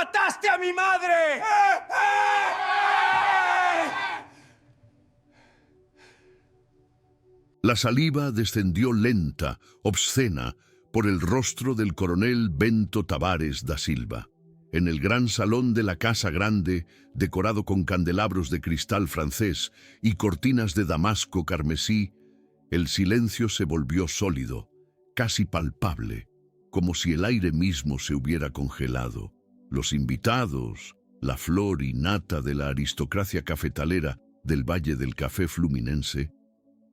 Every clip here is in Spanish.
¡Mataste a mi madre! La saliva descendió lenta, obscena, por el rostro del coronel Bento Tavares da Silva. En el gran salón de la Casa Grande, decorado con candelabros de cristal francés y cortinas de damasco carmesí, el silencio se volvió sólido, casi palpable, como si el aire mismo se hubiera congelado. Los invitados, la flor y nata de la aristocracia cafetalera del Valle del Café Fluminense,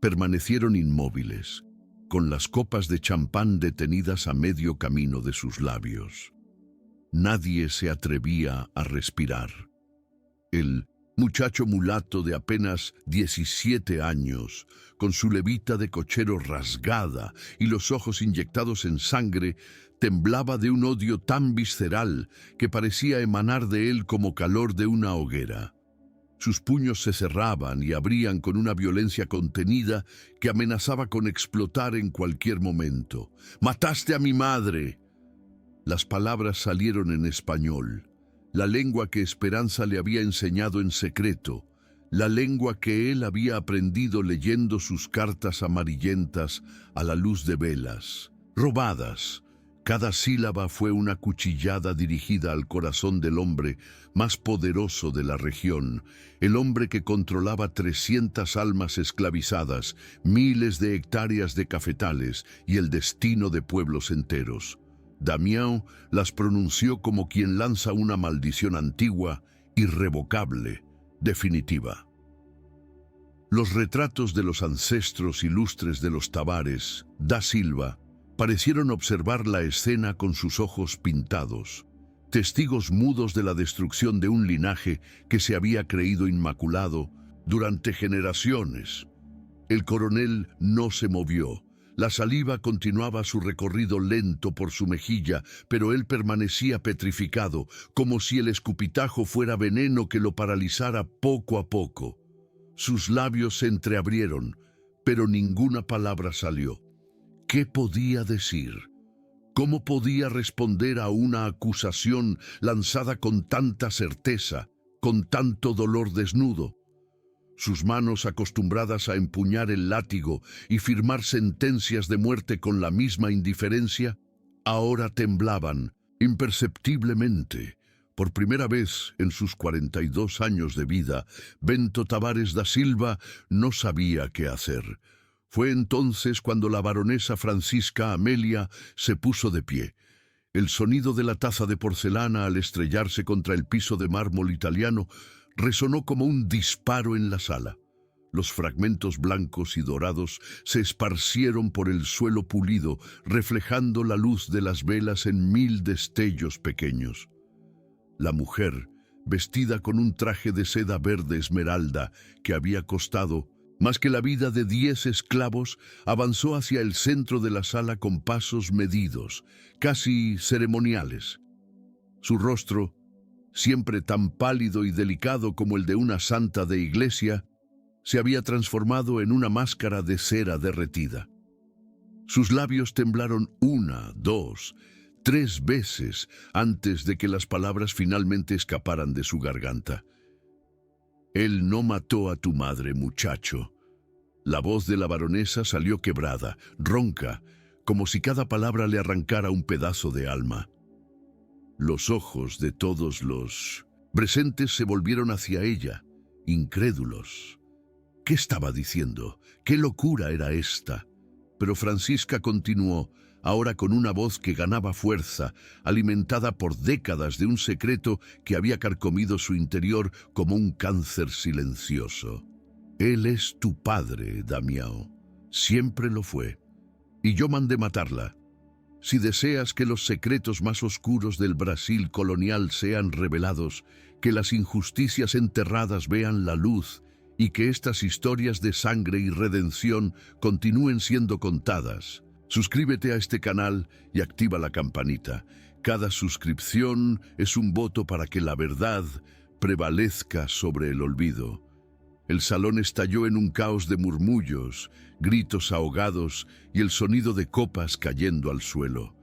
permanecieron inmóviles, con las copas de champán detenidas a medio camino de sus labios. Nadie se atrevía a respirar. El muchacho mulato de apenas 17 años, con su levita de cochero rasgada y los ojos inyectados en sangre, temblaba de un odio tan visceral que parecía emanar de él como calor de una hoguera. Sus puños se cerraban y abrían con una violencia contenida que amenazaba con explotar en cualquier momento. «¡Mataste a mi madre!». Las palabras salieron en español, la lengua que Esperanza le había enseñado en secreto, la lengua que él había aprendido leyendo sus cartas amarillentas a la luz de velas. Robadas, cada sílaba fue una cuchillada dirigida al corazón del hombre más poderoso de la región, el hombre que controlaba 300 almas esclavizadas, miles de hectáreas de cafetales y el destino de pueblos enteros. Damião las pronunció como quien lanza una maldición antigua, irrevocable, definitiva. Los retratos de los ancestros ilustres de los Tavares da Silva parecieron observar la escena con sus ojos pintados, testigos mudos de la destrucción de un linaje que se había creído inmaculado durante generaciones. El coronel no se movió. La saliva continuaba su recorrido lento por su mejilla, pero él permanecía petrificado, como si el escupitajo fuera veneno que lo paralizara poco a poco. Sus labios se entreabrieron, pero ninguna palabra salió. ¿Qué podía decir? ¿Cómo podía responder a una acusación lanzada con tanta certeza, con tanto dolor desnudo? Sus manos, acostumbradas a empuñar el látigo y firmar sentencias de muerte con la misma indiferencia, ahora temblaban imperceptiblemente. Por primera vez en sus 42 años de vida, Bento Tavares da Silva no sabía qué hacer. Fue entonces cuando la baronesa Francisca Amelia se puso de pie. El sonido de la taza de porcelana al estrellarse contra el piso de mármol italiano resonó como un disparo en la sala. Los fragmentos blancos y dorados se esparcieron por el suelo pulido, reflejando la luz de las velas en 1000 destellos pequeños. La mujer, vestida con un traje de seda verde esmeralda que había costado más que la vida de 10 esclavos, avanzó hacia el centro de la sala con pasos medidos, casi ceremoniales. Su rostro, siempre tan pálido y delicado como el de una santa de iglesia, se había transformado en una máscara de cera derretida. Sus labios temblaron 1, 2, 3 veces antes de que las palabras finalmente escaparan de su garganta. «Él no mató a tu madre, muchacho». La voz de la baronesa salió quebrada, ronca, como si cada palabra le arrancara un pedazo de alma. Los ojos de todos los presentes se volvieron hacia ella, incrédulos. ¿Qué estaba diciendo? ¿Qué locura era esta? Pero Francisca continuó, ahora con una voz que ganaba fuerza, alimentada por décadas de un secreto que había carcomido su interior como un cáncer silencioso. Él es tu padre, Damião. Siempre lo fue. Y yo mandé matarla. Si deseas que los secretos más oscuros del Brasil colonial sean revelados, que las injusticias enterradas vean la luz y que estas historias de sangre y redención continúen siendo contadas, suscríbete a este canal y activa la campanita. Cada suscripción es un voto para que la verdad prevalezca sobre el olvido. El salón estalló en un caos de murmullos, gritos ahogados y el sonido de copas cayendo al suelo.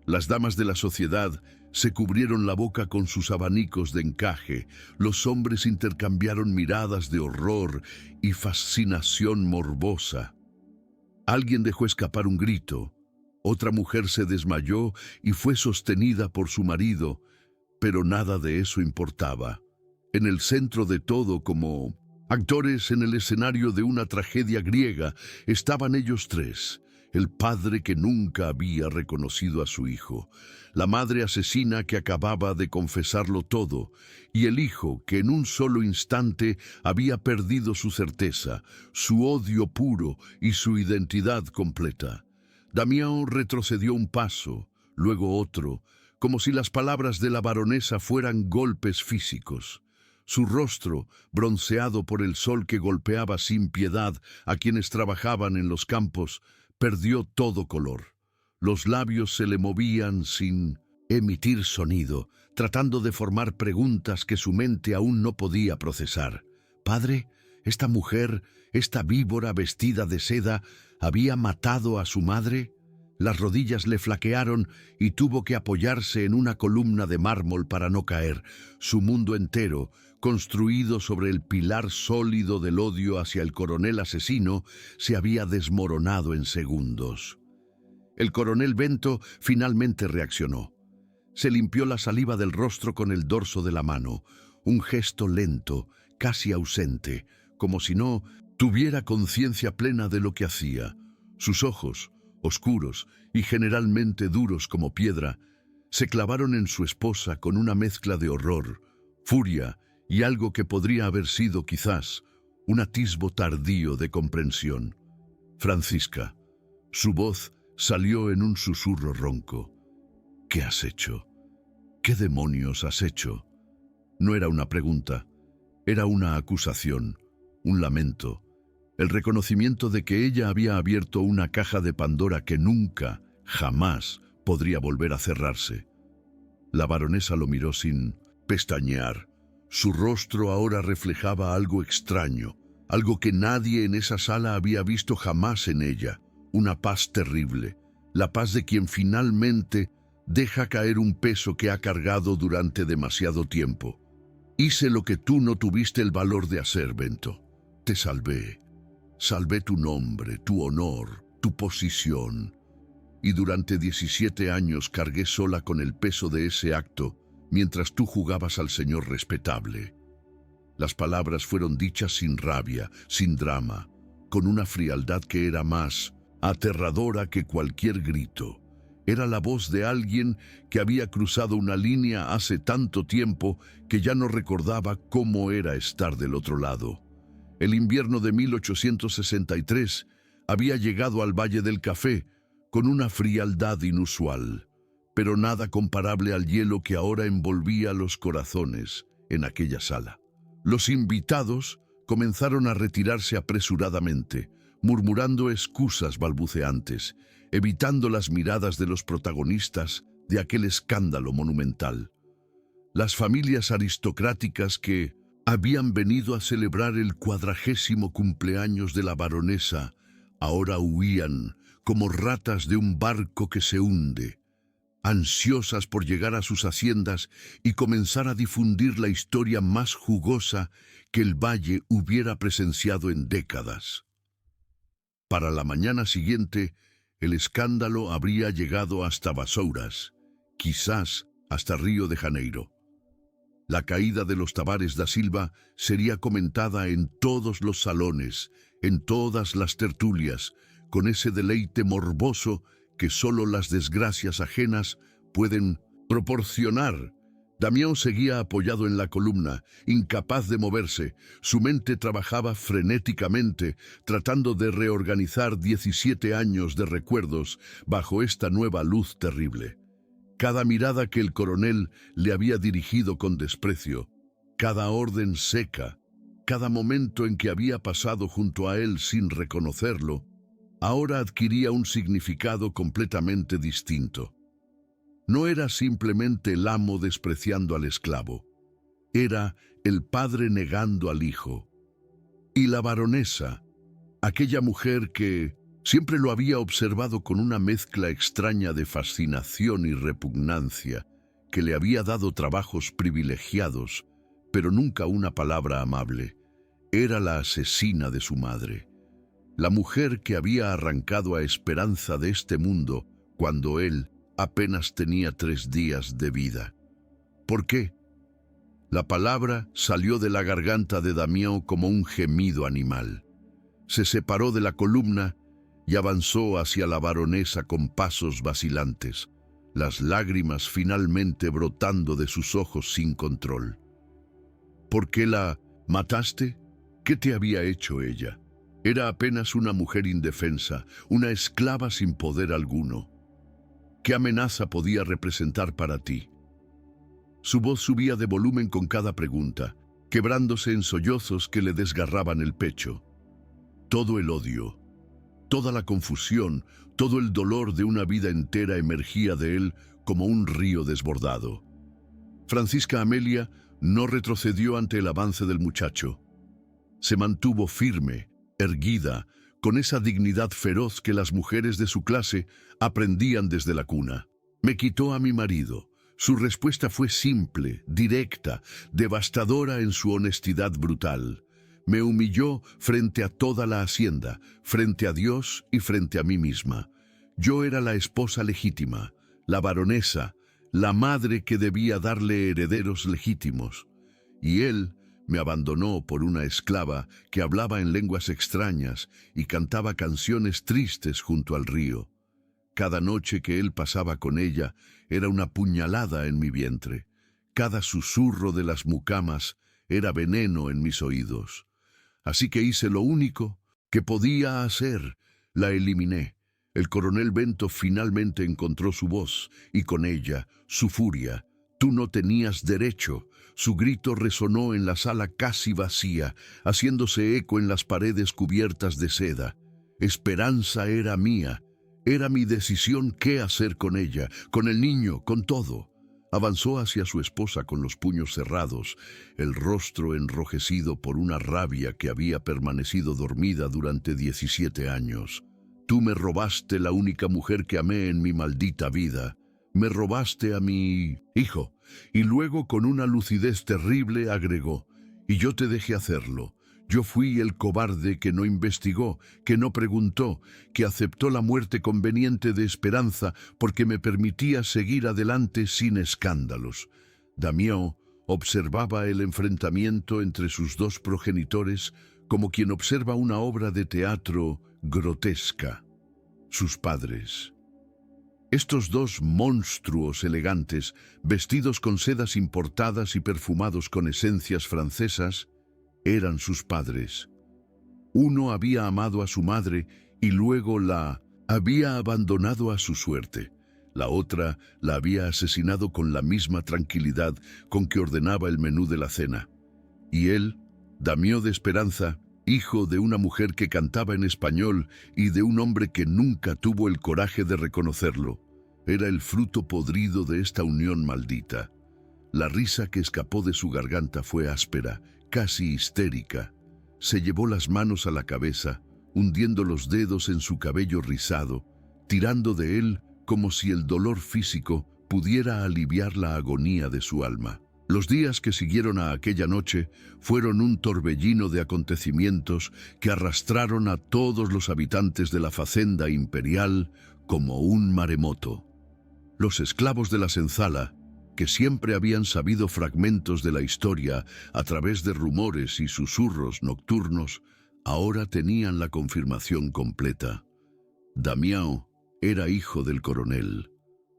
Las damas de la sociedad, Se cubrieron la boca con sus abanicos de encaje. Los hombres intercambiaron miradas de horror y fascinación morbosa. Alguien dejó escapar un grito. Otra mujer se desmayó y fue sostenida por su marido, pero nada de eso importaba. En el centro de todo, como actores en el escenario de una tragedia griega, estaban ellos tres: el padre que nunca había reconocido a su hijo, la madre asesina que acababa de confesarlo todo, y el hijo que en un solo instante había perdido su certeza, su odio puro y su identidad completa. Damián retrocedió un paso, luego otro, como si las palabras de la baronesa fueran golpes físicos. Su rostro, bronceado por el sol que golpeaba sin piedad a quienes trabajaban en los campos, perdió todo color. Los labios se le movían sin emitir sonido, tratando de formar preguntas que su mente aún no podía procesar. «Padre, esta mujer, esta víbora vestida de seda, ¿había matado a su madre?» Las rodillas le flaquearon y tuvo que apoyarse en una columna de mármol para no caer. Su mundo entero, construido sobre el pilar sólido del odio hacia el coronel asesino, se había desmoronado en segundos. El coronel Bento finalmente reaccionó. Se limpió la saliva del rostro con el dorso de la mano, un gesto lento, casi ausente, como si no tuviera conciencia plena de lo que hacía. Sus ojos, oscuros y generalmente duros como piedra, se clavaron en su esposa con una mezcla de horror, furia y algo que podría haber sido quizás un atisbo tardío de comprensión. «Francisca», su voz salió en un susurro ronco. «¿Qué has hecho? ¿Qué demonios has hecho?» No era una pregunta, era una acusación, un lamento, el reconocimiento de que ella había abierto una caja de Pandora que nunca, jamás, podría volver a cerrarse. La baronesa lo miró sin pestañear. Su rostro ahora reflejaba algo extraño, algo que nadie en esa sala había visto jamás en ella, una paz terrible, la paz de quien finalmente deja caer un peso que ha cargado durante demasiado tiempo. «Hice lo que tú no tuviste el valor de hacer, Bento. Te salvé. Salvé tu nombre, tu honor, tu posición. Y durante 17 años cargué sola con el peso de ese acto mientras tú jugabas al señor respetable». Las palabras fueron dichas sin rabia, sin drama, con una frialdad que era más aterradora que cualquier grito. Era la voz de alguien que había cruzado una línea hace tanto tiempo que ya no recordaba cómo era estar del otro lado. El invierno de 1863 había llegado al Valle del Café con una frialdad inusual, pero nada comparable al hielo que ahora envolvía los corazones en aquella sala. Los invitados comenzaron a retirarse apresuradamente, murmurando excusas balbuceantes, evitando las miradas de los protagonistas de aquel escándalo monumental. Las familias aristocráticas que habían venido a celebrar el 40º cumpleaños de la baronesa ahora huían como ratas de un barco que se hunde, ansiosas por llegar a sus haciendas y comenzar a difundir la historia más jugosa que el valle hubiera presenciado en décadas. Para la mañana siguiente, el escándalo habría llegado hasta Vassouras, quizás hasta Río de Janeiro. La caída de los Tavares da Silva sería comentada en todos los salones, en todas las tertulias, con ese deleite morboso que solo las desgracias ajenas pueden proporcionar. Damián seguía apoyado en la columna, incapaz de moverse. Su mente trabajaba frenéticamente, tratando de reorganizar 17 años de recuerdos bajo esta nueva luz terrible. Cada mirada que el coronel le había dirigido con desprecio, cada orden seca, cada momento en que había pasado junto a él sin reconocerlo, ahora adquiría un significado completamente distinto. No era simplemente el amo despreciando al esclavo, era el padre negando al hijo. Y la baronesa, aquella mujer que siempre lo había observado con una mezcla extraña de fascinación y repugnancia, que le había dado trabajos privilegiados, pero nunca una palabra amable. Era la asesina de su madre, la mujer que había arrancado a Esperanza de este mundo cuando él apenas tenía 3 días de vida. ¿Por qué? La palabra salió de la garganta de Damião como un gemido animal. Se separó de la columna y avanzó hacia la baronesa con pasos vacilantes, las lágrimas finalmente brotando de sus ojos sin control. ¿Por qué la mataste? ¿Qué te había hecho ella? Era apenas una mujer indefensa, una esclava sin poder alguno. ¿Qué amenaza podía representar para ti? Su voz subía de volumen con cada pregunta, quebrándose en sollozos que le desgarraban el pecho. Todo el odio, toda la confusión, todo el dolor de una vida entera emergía de él como un río desbordado. Francisca Amelia no retrocedió ante el avance del muchacho. Se mantuvo firme, erguida, con esa dignidad feroz que las mujeres de su clase aprendían desde la cuna. Me quitó a mi marido. Su respuesta fue simple, directa, devastadora en su honestidad brutal. Me humilló frente a toda la hacienda, frente a Dios y frente a mí misma. Yo era la esposa legítima, la baronesa, la madre que debía darle herederos legítimos. Y él me abandonó por una esclava que hablaba en lenguas extrañas y cantaba canciones tristes junto al río. Cada noche que él pasaba con ella era una puñalada en mi vientre. Cada susurro de las mucamas era veneno en mis oídos. Así que hice lo único que podía hacer. La eliminé. El coronel Bento finalmente encontró su voz y con ella su furia. Tú no tenías derecho. Su grito resonó en la sala casi vacía, haciéndose eco en las paredes cubiertas de seda. Esperanza era mía. Era mi decisión qué hacer con ella, con el niño, con todo. Avanzó hacia su esposa con los puños cerrados, el rostro enrojecido por una rabia que había permanecido dormida durante 17 años. Tú me robaste la única mujer que amé en mi maldita vida. Me robaste a mi hijo. Y luego con una lucidez terrible agregó, y yo te dejé hacerlo. Yo fui el cobarde que no investigó, que no preguntó, que aceptó la muerte conveniente de Esperanza porque me permitía seguir adelante sin escándalos. Damião observaba el enfrentamiento entre sus dos progenitores como quien observa una obra de teatro grotesca. Sus padres. Estos dos monstruos elegantes, vestidos con sedas importadas y perfumados con esencias francesas, eran sus padres. Uno había amado a su madre y luego la había abandonado a su suerte. La otra la había asesinado con la misma tranquilidad con que ordenaba el menú de la cena. Y él, Damião de Esperanza, hijo de una mujer que cantaba en español y de un hombre que nunca tuvo el coraje de reconocerlo, era el fruto podrido de esta unión maldita. La risa que escapó de su garganta fue áspera, casi histérica. Se llevó las manos a la cabeza, hundiendo los dedos en su cabello rizado, tirando de él como si el dolor físico pudiera aliviar la agonía de su alma. Los días que siguieron a aquella noche fueron un torbellino de acontecimientos que arrastraron a todos los habitantes de la fazenda imperial como un maremoto. Los esclavos de la senzala, que siempre habían sabido fragmentos de la historia a través de rumores y susurros nocturnos, ahora tenían la confirmación completa. Damião era hijo del coronel.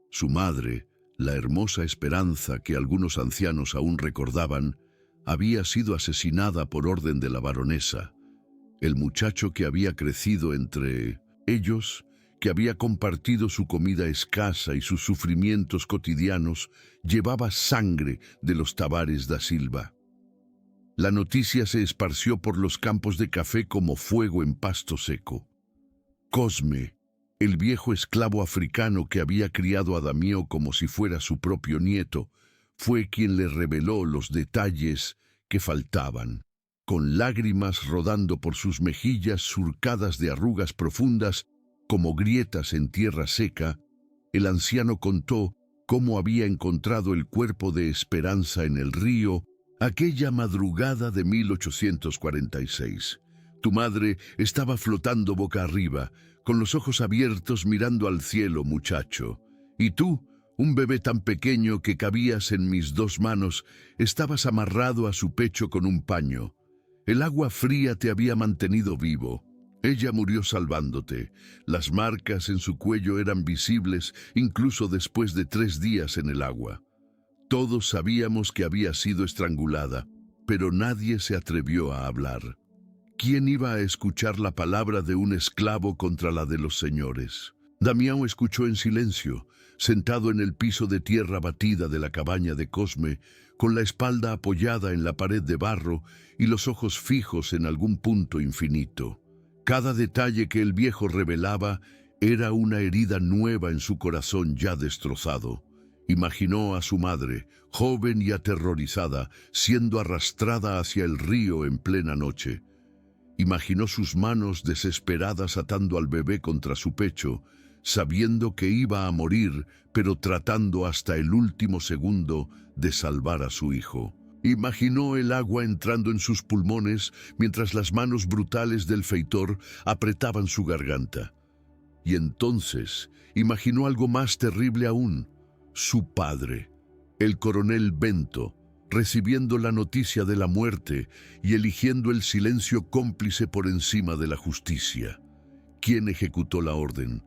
Su madre, la hermosa Esperanza que algunos ancianos aún recordaban, había sido asesinada por orden de la baronesa. El muchacho que había crecido entre ellos, que había compartido su comida escasa y sus sufrimientos cotidianos, llevaba sangre de los Tavares da Silva. La noticia se esparció por los campos de café como fuego en pasto seco. Cosme, el viejo esclavo africano que había criado a Damião como si fuera su propio nieto, fue quien le reveló los detalles que faltaban. Con lágrimas rodando por sus mejillas surcadas de arrugas profundas, como grietas en tierra seca, el anciano contó cómo había encontrado el cuerpo de Esperanza en el río aquella madrugada de 1846. Tu madre estaba flotando boca arriba, con los ojos abiertos mirando al cielo, muchacho. Y tú, un bebé tan pequeño que cabías en mis 2 manos, estabas amarrado a su pecho con un paño. El agua fría te había mantenido vivo. Ella murió salvándote. Las marcas en su cuello eran visibles incluso después de 3 días en el agua. Todos sabíamos que había sido estrangulada, pero nadie se atrevió a hablar. ¿Quién iba a escuchar la palabra de un esclavo contra la de los señores? Damián escuchó en silencio, sentado en el piso de tierra batida de la cabaña de Cosme, con la espalda apoyada en la pared de barro y los ojos fijos en algún punto infinito. Cada detalle que el viejo revelaba era una herida nueva en su corazón ya destrozado. Imaginó a su madre, joven y aterrorizada, siendo arrastrada hacia el río en plena noche. Imaginó sus manos desesperadas atando al bebé contra su pecho, sabiendo que iba a morir, pero tratando hasta el último segundo de salvar a su hijo. Imaginó el agua entrando en sus pulmones mientras las manos brutales del feitor apretaban su garganta. Y entonces imaginó algo más terrible aún: su padre, el coronel Bento, recibiendo la noticia de la muerte y eligiendo el silencio cómplice por encima de la justicia. ¿Quién ejecutó la orden?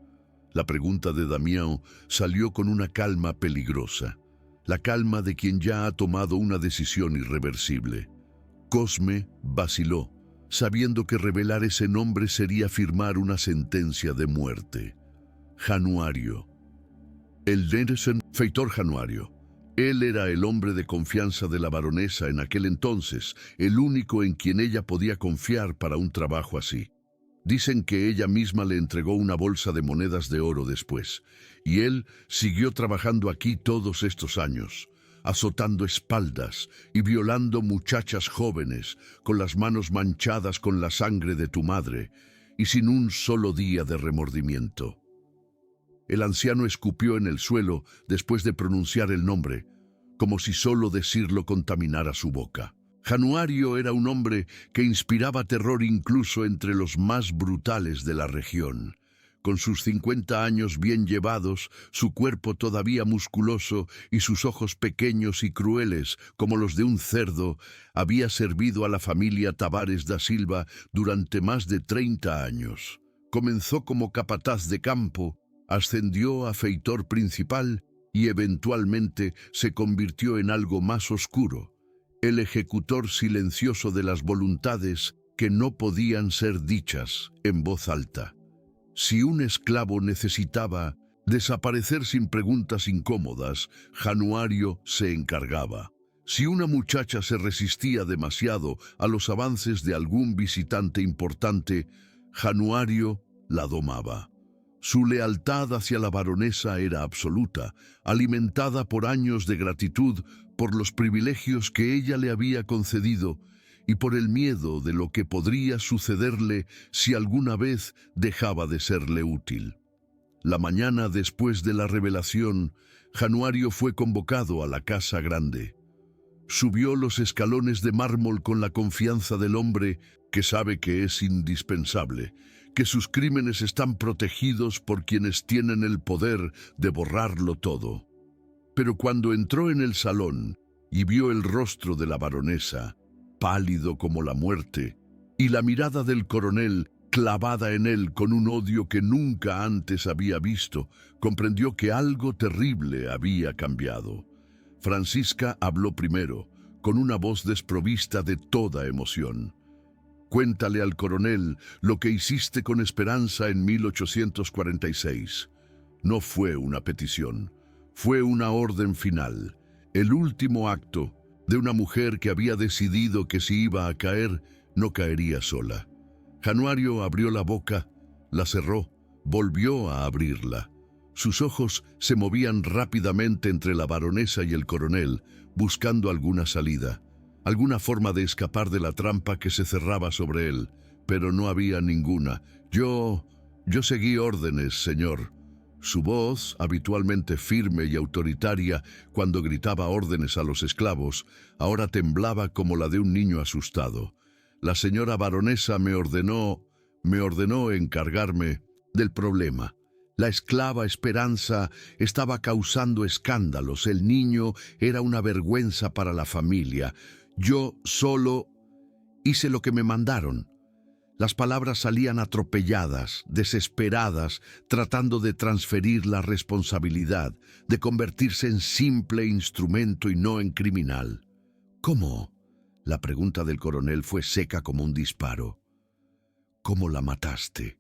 La pregunta de Damián salió con una calma peligrosa, la calma de quien ya ha tomado una decisión irreversible. Cosme vaciló, sabiendo que revelar ese nombre sería firmar una sentencia de muerte. Januario. El Neresen, feitor Januario. Él era el hombre de confianza de la baronesa en aquel entonces, el único en quien ella podía confiar para un trabajo así. Dicen que ella misma le entregó una bolsa de monedas de oro después, y él siguió trabajando aquí todos estos años, azotando espaldas y violando muchachas jóvenes, con las manos manchadas con la sangre de tu madre, y sin un solo día de remordimiento. El anciano escupió en el suelo después de pronunciar el nombre, como si solo decirlo contaminara su boca. Januario era un hombre que inspiraba terror incluso entre los más brutales de la región. Con sus 50 años bien llevados, su cuerpo todavía musculoso y sus ojos pequeños y crueles como los de un cerdo, había servido a la familia Tavares da Silva durante más de 30 años. Comenzó como capataz de campo, ascendió a feitor principal y eventualmente se convirtió en algo más oscuro, el ejecutor silencioso de las voluntades que no podían ser dichas en voz alta. Si un esclavo necesitaba desaparecer sin preguntas incómodas, Januario se encargaba. Si una muchacha se resistía demasiado a los avances de algún visitante importante, Januario la domaba. Su lealtad hacia la baronesa era absoluta, alimentada por años de gratitud por los privilegios que ella le había concedido y por el miedo de lo que podría sucederle si alguna vez dejaba de serle útil. La mañana después de la revelación, Januario fue convocado a la Casa Grande. Subió los escalones de mármol con la confianza del hombre que sabe que es indispensable, que sus crímenes están protegidos por quienes tienen el poder de borrarlo todo. Pero cuando entró en el salón y vio el rostro de la baronesa, pálido como la muerte, y la mirada del coronel clavada en él con un odio que nunca antes había visto, comprendió que algo terrible había cambiado. Francisca habló primero, con una voz desprovista de toda emoción. Cuéntale al coronel lo que hiciste con Esperanza en 1846. No fue una petición, fue una orden final, el último acto de una mujer que había decidido que si iba a caer, no caería sola. Januario abrió la boca, la cerró, volvió a abrirla. Sus ojos se movían rápidamente entre la baronesa y el coronel, buscando alguna salida, alguna forma de escapar de la trampa que se cerraba sobre él, pero no había ninguna. Yo seguí órdenes, señor. Su voz, habitualmente firme y autoritaria cuando gritaba órdenes a los esclavos, ahora temblaba como la de un niño asustado. La señora baronesa me ordenó encargarme del problema. La esclava Esperanza estaba causando escándalos. El niño era una vergüenza para la familia. Yo solo hice lo que me mandaron. Las palabras salían atropelladas, desesperadas, tratando de transferir la responsabilidad, de convertirse en simple instrumento y no en criminal. ¿Cómo? La pregunta del coronel fue seca como un disparo. ¿Cómo la mataste?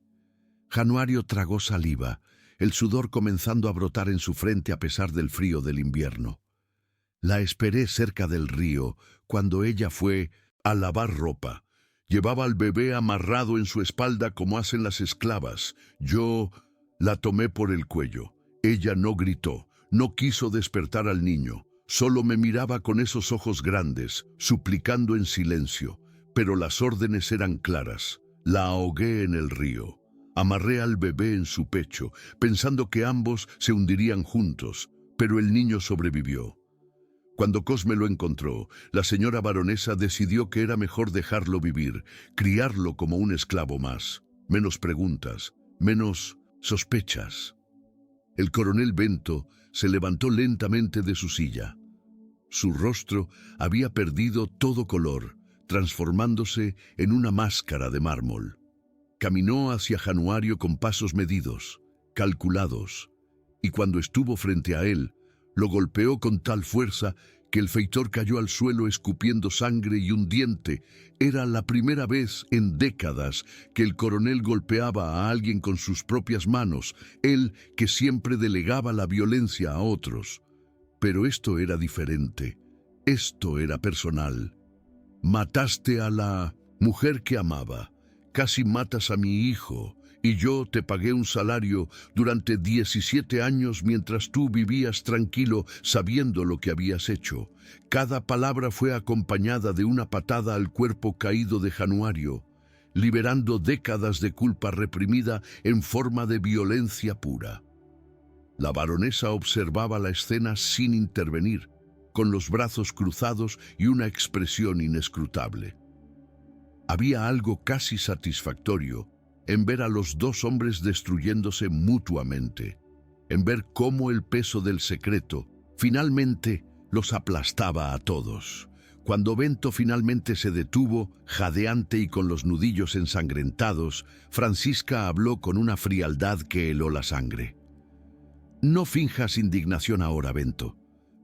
Januario tragó saliva, el sudor comenzando a brotar en su frente a pesar del frío del invierno. La esperé cerca del río cuando ella fue a lavar ropa. Llevaba al bebé amarrado en su espalda como hacen las esclavas. Yo la tomé por el cuello. Ella no gritó, no quiso despertar al niño. Solo me miraba con esos ojos grandes, suplicando en silencio. Pero las órdenes eran claras. La ahogué en el río. Amarré al bebé en su pecho, pensando que ambos se hundirían juntos, pero el niño sobrevivió. Cuando Cosme lo encontró, la señora baronesa decidió que era mejor dejarlo vivir, criarlo como un esclavo más. Menos preguntas, menos sospechas. El coronel Bento se levantó lentamente de su silla. Su rostro había perdido todo color, transformándose en una máscara de mármol. Caminó hacia Januario con pasos medidos, calculados, y cuando estuvo frente a él, lo golpeó con tal fuerza que el feitor cayó al suelo escupiendo sangre y un diente. Era la primera vez en décadas que el coronel golpeaba a alguien con sus propias manos, él que siempre delegaba la violencia a otros. Pero esto era diferente, esto era personal. Mataste a la mujer que amaba, casi matas a mi hijo, y yo te pagué un salario durante 17 años mientras tú vivías tranquilo sabiendo lo que habías hecho. Cada palabra fue acompañada de una patada al cuerpo caído de Januario, liberando décadas de culpa reprimida en forma de violencia pura. La baronesa observaba la escena sin intervenir, con los brazos cruzados y una expresión inescrutable. Había algo casi satisfactorio en ver a los dos hombres destruyéndose mutuamente, en ver cómo el peso del secreto finalmente los aplastaba a todos. Cuando Bento finalmente se detuvo, jadeante y con los nudillos ensangrentados, Francisca habló con una frialdad que heló la sangre. No finjas indignación ahora, Bento.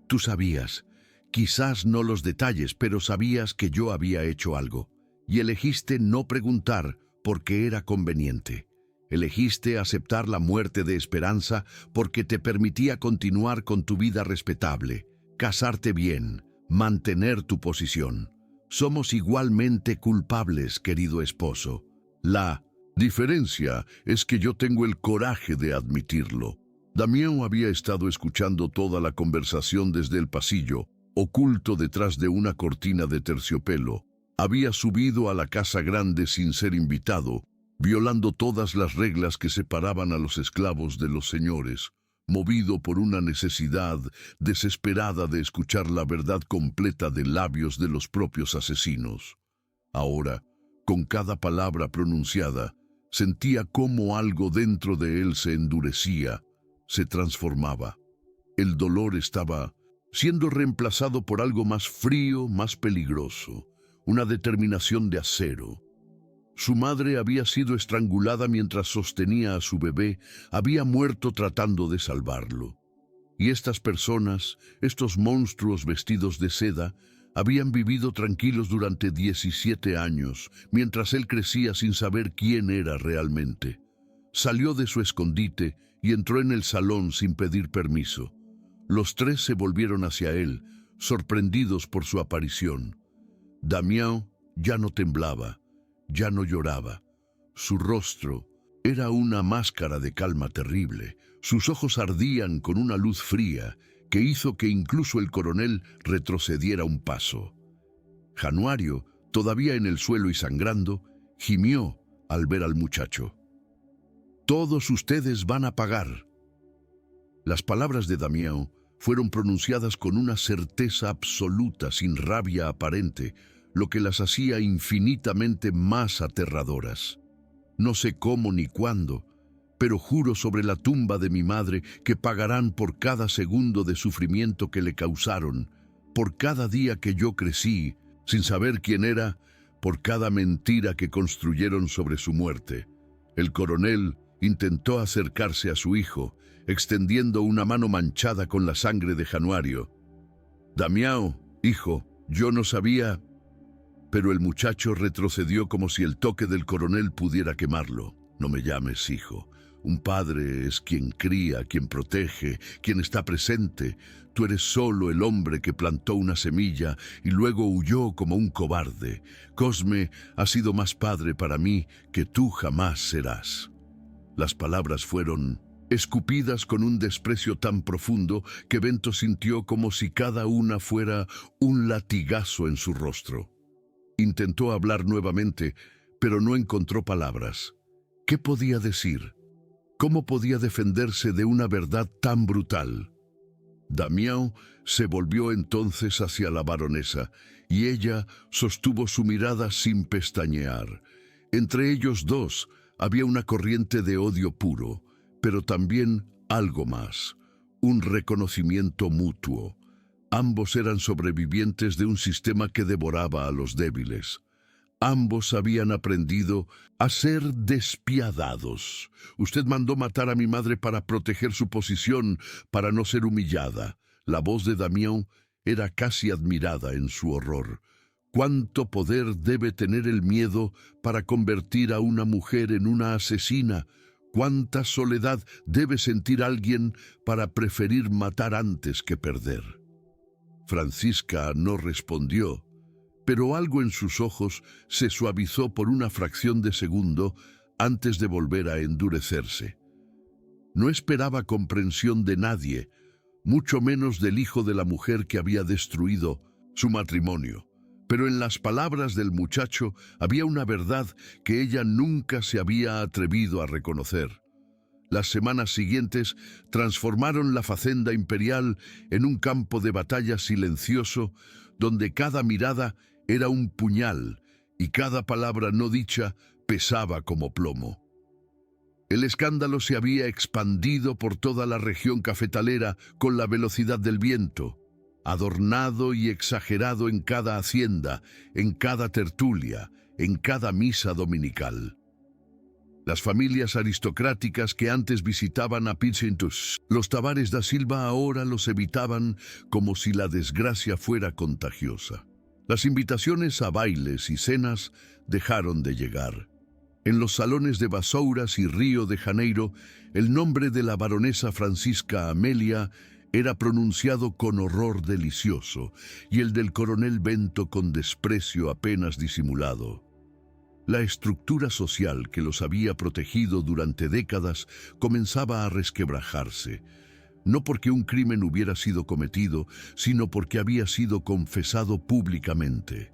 Tú sabías, quizás no los detalles, pero sabías que yo había hecho algo, y elegiste no preguntar porque era conveniente. Elegiste aceptar la muerte de Esperanza porque te permitía continuar con tu vida respetable, casarte bien, mantener tu posición. Somos igualmente culpables, querido esposo. La diferencia es que yo tengo el coraje de admitirlo. Damián había estado escuchando toda la conversación desde el pasillo, oculto detrás de una cortina de terciopelo. Había subido a la casa grande sin ser invitado, violando todas las reglas que separaban a los esclavos de los señores, movido por una necesidad desesperada de escuchar la verdad completa de labios de los propios asesinos. Ahora, con cada palabra pronunciada, sentía cómo algo dentro de él se endurecía, se transformaba. El dolor estaba siendo reemplazado por algo más frío, más peligroso. Una determinación de acero. Su madre había sido estrangulada mientras sostenía a su bebé, había muerto tratando de salvarlo. Y estas personas, estos monstruos vestidos de seda, habían vivido tranquilos durante 17 años, mientras él crecía sin saber quién era realmente. Salió de su escondite y entró en el salón sin pedir permiso. Los tres se volvieron hacia él, sorprendidos por su aparición. Damián ya no temblaba, ya no lloraba. Su rostro era una máscara de calma terrible. Sus ojos ardían con una luz fría que hizo que incluso el coronel retrocediera un paso. Januario, todavía en el suelo y sangrando, gimió al ver al muchacho. «Todos ustedes van a pagar». Las palabras de Damião fueron pronunciadas con una certeza absoluta, sin rabia aparente, lo que las hacía infinitamente más aterradoras. No sé cómo ni cuándo, pero juro sobre la tumba de mi madre que pagarán por cada segundo de sufrimiento que le causaron, por cada día que yo crecí, sin saber quién era, por cada mentira que construyeron sobre su muerte. El coronel intentó acercarse a su hijo, extendiendo una mano manchada con la sangre de Januario. «Damião, hijo, yo no sabía...» Pero el muchacho retrocedió como si el toque del coronel pudiera quemarlo. «No me llames hijo. Un padre es quien cría, quien protege, quien está presente. Tú eres solo el hombre que plantó una semilla y luego huyó como un cobarde. Cosme ha sido más padre para mí que tú jamás serás». Las palabras fueron escupidas con un desprecio tan profundo que Bento sintió como si cada una fuera un latigazo en su rostro. Intentó hablar nuevamente, pero no encontró palabras. ¿Qué podía decir? ¿Cómo podía defenderse de una verdad tan brutal? Damião se volvió entonces hacia la baronesa, y ella sostuvo su mirada sin pestañear. Entre ellos dos había una corriente de odio puro, pero también algo más, un reconocimiento mutuo. Ambos eran sobrevivientes de un sistema que devoraba a los débiles. Ambos habían aprendido a ser despiadados. Usted mandó matar a mi madre para proteger su posición, para no ser humillada. La voz de Damião era casi admirada en su horror. ¿Cuánto poder debe tener el miedo para convertir a una mujer en una asesina? ¿Cuánta soledad debe sentir alguien para preferir matar antes que perder? Francisca no respondió, pero algo en sus ojos se suavizó por una fracción de segundo antes de volver a endurecerse. No esperaba comprensión de nadie, mucho menos del hijo de la mujer que había destruido su matrimonio. Pero en las palabras del muchacho había una verdad que ella nunca se había atrevido a reconocer. Las semanas siguientes transformaron la facenda imperial en un campo de batalla silencioso, donde cada mirada era un puñal y cada palabra no dicha pesaba como plomo. El escándalo se había expandido por toda la región cafetalera con la velocidad del viento, adornado y exagerado en cada hacienda, en cada tertulia, en cada misa dominical. Las familias aristocráticas que antes visitaban a Pincintus, los Tavares da Silva ahora los evitaban como si la desgracia fuera contagiosa. Las invitaciones a bailes y cenas dejaron de llegar. En los salones de Vasouras y Río de Janeiro, el nombre de la baronesa Francisca Amelia era pronunciado con horror delicioso y el del coronel Bento con desprecio apenas disimulado. La estructura social que los había protegido durante décadas comenzaba a resquebrajarse, no porque un crimen hubiera sido cometido, sino porque había sido confesado públicamente.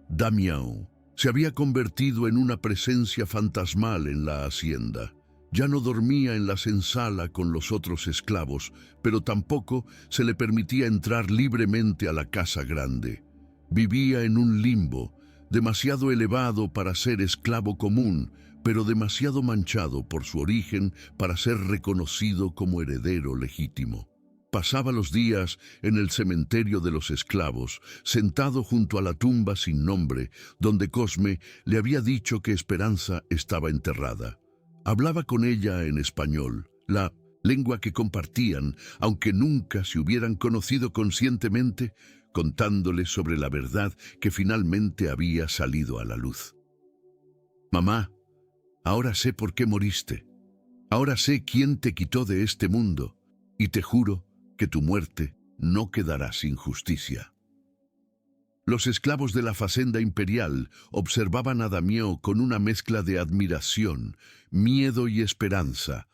Damião se había convertido en una presencia fantasmal en la hacienda. Ya no dormía en la senzala con los otros esclavos, pero tampoco se le permitía entrar libremente a la casa grande. Vivía en un limbo, demasiado elevado para ser esclavo común, pero demasiado manchado por su origen para ser reconocido como heredero legítimo. Pasaba los días en el cementerio de los esclavos, sentado junto a la tumba sin nombre, donde Cosme le había dicho que Esperanza estaba enterrada. Hablaba con ella en español, la lengua que compartían, aunque nunca se hubieran conocido conscientemente, contándole sobre la verdad que finalmente había salido a la luz. «Mamá, ahora sé por qué moriste. Ahora sé quién te quitó de este mundo, y te juro que tu muerte no quedará sin justicia». Los esclavos de la facenda imperial observaban a Damião con una mezcla de admiración, miedo y esperanza.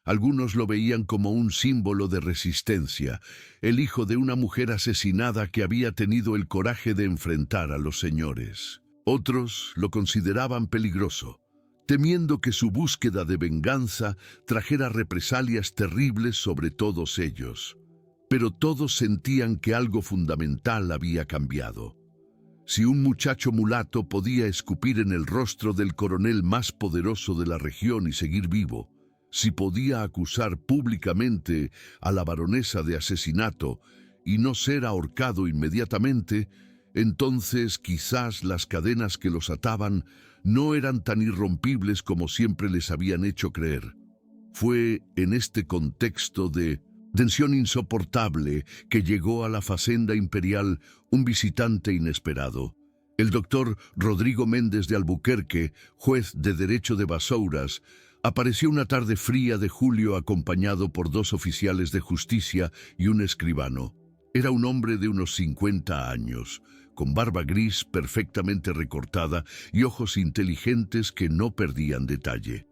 Algunos lo veían como un símbolo de resistencia, el hijo de una mujer asesinada que había tenido el coraje de enfrentar a los señores. Otros lo consideraban peligroso, temiendo que su búsqueda de venganza trajera represalias terribles sobre todos ellos. Pero todos sentían que algo fundamental había cambiado. Si un muchacho mulato podía escupir en el rostro del coronel más poderoso de la región y seguir vivo, si podía acusar públicamente a la baronesa de asesinato y no ser ahorcado inmediatamente, entonces quizás las cadenas que los ataban no eran tan irrompibles como siempre les habían hecho creer. Fue en este contexto de tensión insoportable que llegó a la Facenda Imperial un visitante inesperado. El doctor Rodrigo Méndez de Albuquerque, juez de derecho de Basouras, apareció una tarde fría de julio acompañado por 2 oficiales de justicia y un escribano. Era un hombre de unos 50 años, con barba gris perfectamente recortada y ojos inteligentes que no perdían detalle.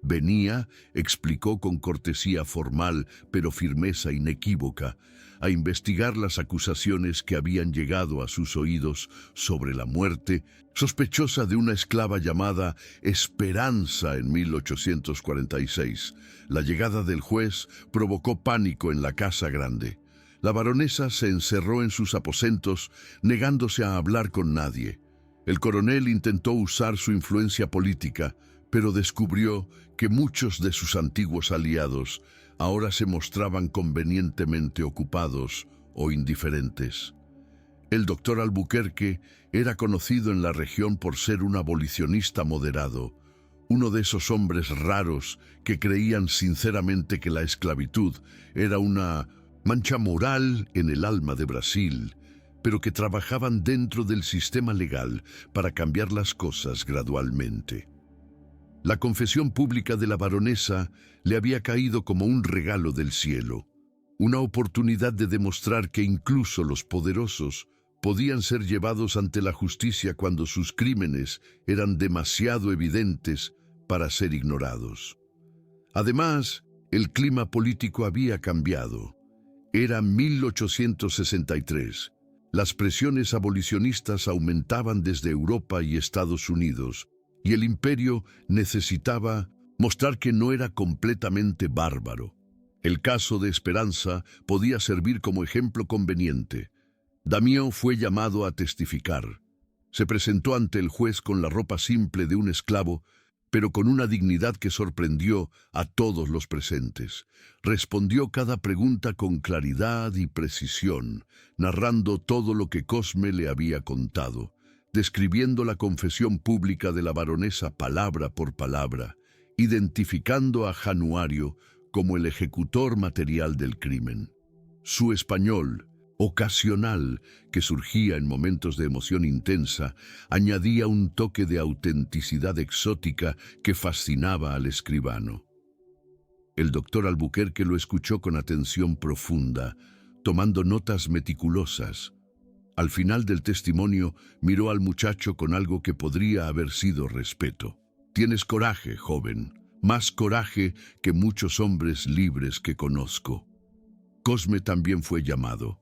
Venía, explicó con cortesía formal, pero firmeza inequívoca, a investigar las acusaciones que habían llegado a sus oídos sobre la muerte sospechosa de una esclava llamada Esperanza en 1846. La llegada del juez provocó pánico en la Casa Grande. La baronesa se encerró en sus aposentos, negándose a hablar con nadie. El coronel intentó usar su influencia política, pero descubrió que muchos de sus antiguos aliados ahora se mostraban convenientemente ocupados o indiferentes. El doctor Albuquerque era conocido en la región por ser un abolicionista moderado, uno de esos hombres raros que creían sinceramente que la esclavitud era una mancha moral en el alma de Brasil, pero que trabajaban dentro del sistema legal para cambiar las cosas gradualmente. La confesión pública de la baronesa le había caído como un regalo del cielo, una oportunidad de demostrar que incluso los poderosos podían ser llevados ante la justicia cuando sus crímenes eran demasiado evidentes para ser ignorados. Además, el clima político había cambiado. Era 1863. Las presiones abolicionistas aumentaban desde Europa y Estados Unidos, y el imperio necesitaba mostrar que no era completamente bárbaro. El caso de Esperanza podía servir como ejemplo conveniente. Damião fue llamado a testificar. Se presentó ante el juez con la ropa simple de un esclavo, pero con una dignidad que sorprendió a todos los presentes. Respondió cada pregunta con claridad y precisión, narrando todo lo que Cosme le había contado, describiendo la confesión pública de la baronesa palabra por palabra, identificando a Januario como el ejecutor material del crimen. Su español, ocasional, que surgía en momentos de emoción intensa, añadía un toque de autenticidad exótica que fascinaba al escribano. El doctor Albuquerque lo escuchó con atención profunda, tomando notas meticulosas. Al final del testimonio, miró al muchacho con algo que podría haber sido respeto. «Tienes coraje, joven, más coraje que muchos hombres libres que conozco». Cosme también fue llamado.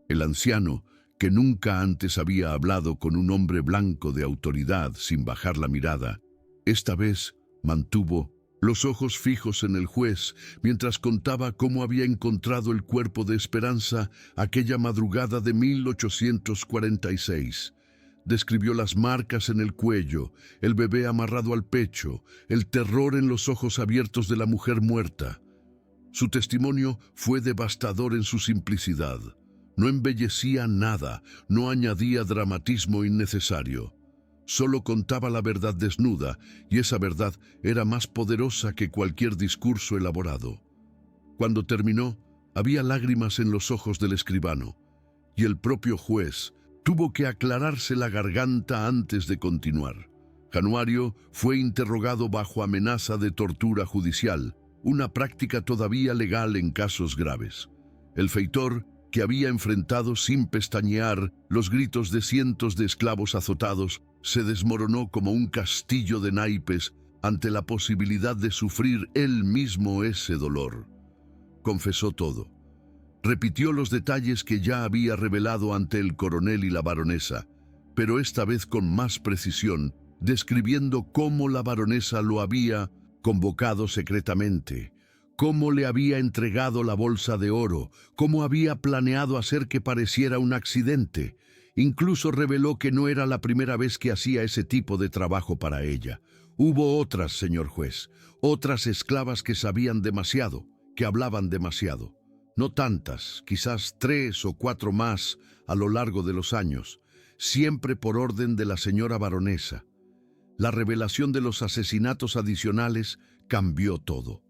El anciano, que nunca antes había hablado con un hombre blanco de autoridad sin bajar la mirada, esta vez mantuvo los ojos fijos en el juez mientras contaba cómo había encontrado el cuerpo de Esperanza aquella madrugada de 1846. Describió las marcas en el cuello, el bebé amarrado al pecho, el terror en los ojos abiertos de la mujer muerta. Su testimonio fue devastador en su simplicidad. No embellecía nada, no añadía dramatismo innecesario. Solo contaba la verdad desnuda, y esa verdad era más poderosa que cualquier discurso elaborado. Cuando terminó, había lágrimas en los ojos del escribano, y el propio juez tuvo que aclararse la garganta antes de continuar. Januario fue interrogado bajo amenaza de tortura judicial, una práctica todavía legal en casos graves. El feitor, que había enfrentado sin pestañear los gritos de cientos de esclavos azotados, se desmoronó como un castillo de naipes ante la posibilidad de sufrir él mismo ese dolor. Confesó todo. Repitió los detalles que ya había revelado ante el coronel y la baronesa, pero esta vez con más precisión describiendo cómo la baronesa lo había convocado secretamente, cómo le había entregado la bolsa de oro, cómo había planeado hacer que pareciera un accidente. Incluso reveló que no era la primera vez que hacía ese tipo de trabajo para ella. Hubo otras, señor juez, otras esclavas que sabían demasiado, que hablaban demasiado. No tantas, quizás 3 o 4 más a lo largo de los años, siempre por orden de la señora baronesa. La revelación de los asesinatos adicionales cambió todo.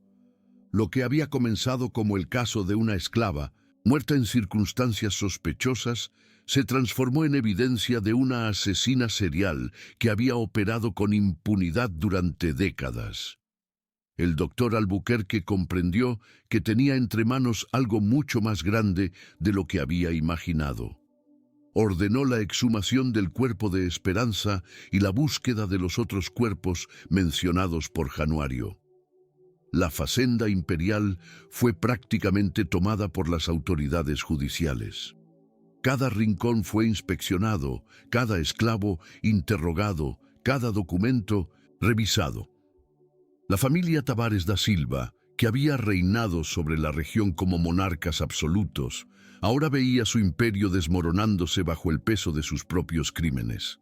Lo que había comenzado como el caso de una esclava, muerta en circunstancias sospechosas, se transformó en evidencia de una asesina serial que había operado con impunidad durante décadas. El doctor Albuquerque comprendió que tenía entre manos algo mucho más grande de lo que había imaginado. Ordenó la exhumación del cuerpo de Esperanza y la búsqueda de los otros cuerpos mencionados por Januario. La Facenda Imperial fue prácticamente tomada por las autoridades judiciales. Cada rincón fue inspeccionado, cada esclavo interrogado, cada documento revisado. La familia Tavares da Silva, que había reinado sobre la región como monarcas absolutos, ahora veía su imperio desmoronándose bajo el peso de sus propios crímenes.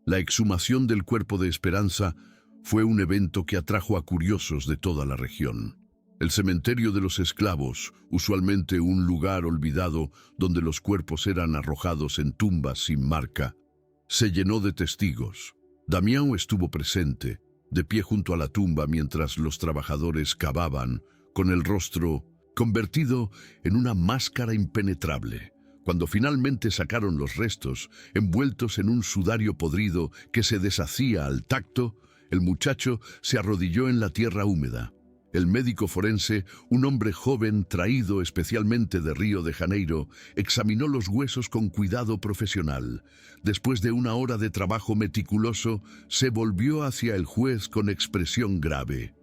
La exhumación del cuerpo de Esperanza fue un evento que atrajo a curiosos de toda la región. El cementerio de los esclavos, usualmente un lugar olvidado donde los cuerpos eran arrojados en tumbas sin marca, se llenó de testigos. Damião estuvo presente, de pie junto a la tumba mientras los trabajadores cavaban, con el rostro convertido en una máscara impenetrable. Cuando finalmente sacaron los restos, envueltos en un sudario podrido que se deshacía al tacto, el muchacho se arrodilló en la tierra húmeda. El médico forense, un hombre joven traído especialmente de Río de Janeiro, examinó los huesos con cuidado profesional. Después de una hora de trabajo meticuloso, se volvió hacia el juez con expresión grave.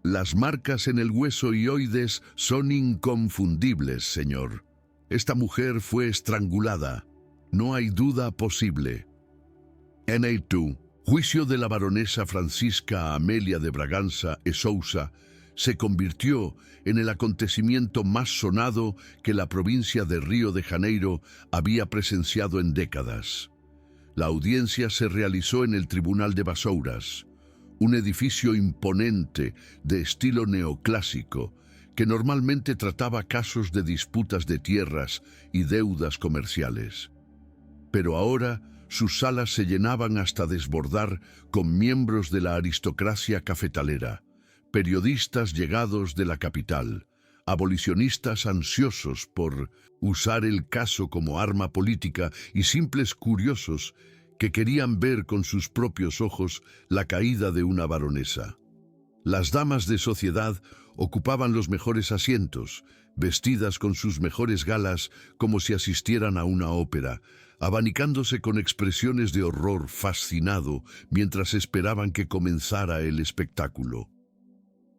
Las marcas en el hueso hioides son inconfundibles, señor. Esta mujer fue estrangulada. No hay duda posible. N.A.2. Juicio de la baronesa Francisca Amelia de Bragança e Sousa se convirtió en el acontecimiento más sonado que la provincia de Río de Janeiro había presenciado en décadas. La audiencia se realizó en el Tribunal de Vassouras, un edificio imponente de estilo neoclásico que normalmente trataba casos de disputas de tierras y deudas comerciales. Pero ahora sus salas se llenaban hasta desbordar con miembros de la aristocracia cafetalera, periodistas llegados de la capital, abolicionistas ansiosos por usar el caso como arma política y simples curiosos que querían ver con sus propios ojos la caída de una baronesa. Las damas de sociedad ocupaban los mejores asientos, vestidas con sus mejores galas como si asistieran a una ópera, abanicándose con expresiones de horror fascinado mientras esperaban que comenzara el espectáculo.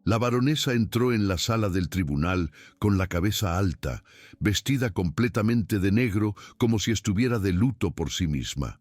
La baronesa entró en la sala del tribunal con la cabeza alta, vestida completamente de negro como si estuviera de luto por sí misma.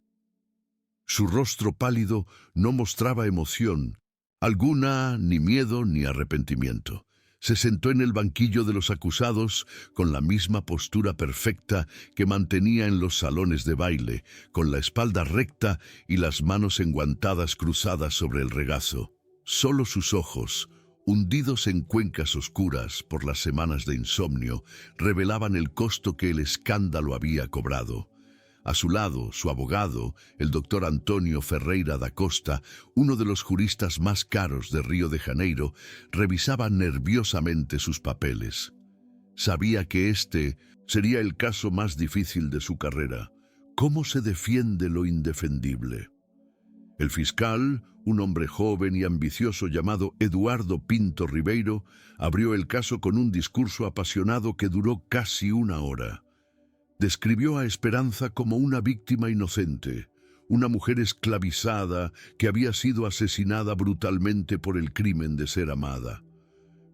Su rostro pálido no mostraba emoción alguna, ni miedo ni arrepentimiento. Se sentó en el banquillo de los acusados con la misma postura perfecta que mantenía en los salones de baile, con la espalda recta y las manos enguantadas cruzadas sobre el regazo. Solo sus ojos, hundidos en cuencas oscuras por las semanas de insomnio, revelaban el costo que el escándalo había cobrado. A su lado, su abogado, el doctor Antonio Ferreira da Costa, uno de los juristas más caros de Río de Janeiro, revisaba nerviosamente sus papeles. Sabía que este sería el caso más difícil de su carrera. ¿Cómo se defiende lo indefendible? El fiscal, un hombre joven y ambicioso llamado Eduardo Pinto Ribeiro, abrió el caso con un discurso apasionado que duró casi una hora. Describió a Esperanza como una víctima inocente, una mujer esclavizada que había sido asesinada brutalmente por el crimen de ser amada.